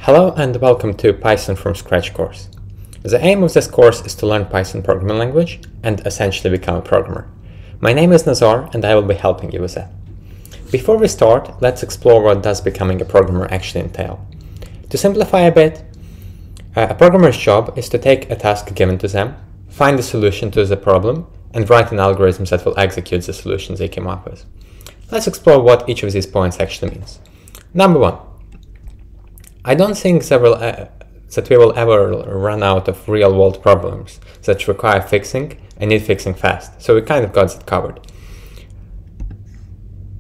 Hello and welcome to Python from Scratch course. The aim of this course is to learn Python programming language and essentially become a programmer. My name is Nazar and I will be helping you with that. Before we start, let's explore what does becoming a programmer actually entail. To simplify a bit, a programmer's job is to take a task given to them, find a solution to the problem, and write an algorithm that will execute the solution they came up with. Let's explore what each of these points actually means. Number one. I don't think that we will ever run out of real-world problems that require fixing and need fixing fast, so we kind of got that covered.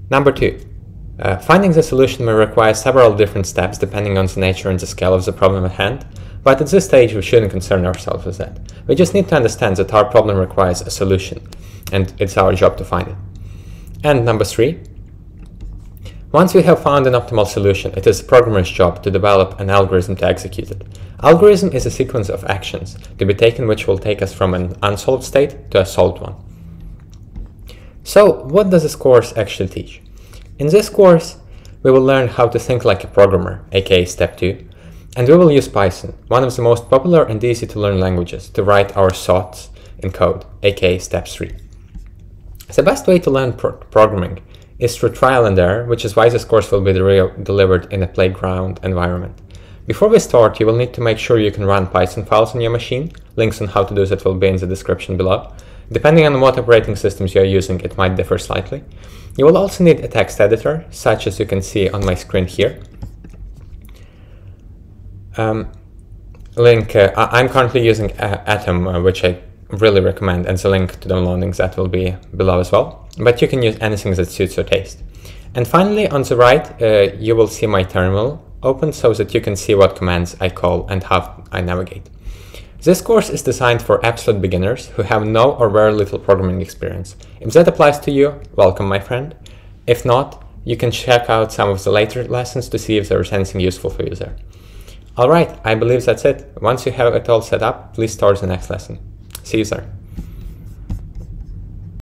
Number two, finding the solution may require several different steps depending on the nature and the scale of the problem at hand, but at this stage we shouldn't concern ourselves with that. We just need to understand that our problem requires a solution, and it's our job to find it. And number three, once we have found an optimal solution, it is the programmer's job to develop an algorithm to execute it. Algorithm is a sequence of actions to be taken which will take us from an unsolved state to a solved one. So, what does this course actually teach? In this course, we will learn how to think like a programmer, aka step 2, and we will use Python, one of the most popular and easy to learn languages, to write our thoughts in code, aka step 3. The best way to learn programming is through trial and error, which is why this course will be delivered in a playground environment. Before we start, you will need to make sure you can run Python files on your machine. Links on how to do that will be in the description below. Depending on what operating systems you are using, it might differ slightly. You will also need a text editor, such as you can see on my screen here. I'm currently using Atom, which I really recommend, and the link to downloading that will be below as well. But you can use anything that suits your taste. And finally, on the right, you will see my terminal open so that you can see what commands I call and how I navigate. This course is designed for absolute beginners who have no or very little programming experience. If that applies to you, welcome, my friend. If not, you can check out some of the later lessons to see if there is anything useful for you there. Alright, I believe that's it. Once you have it all set up, please start the next lesson. See you there.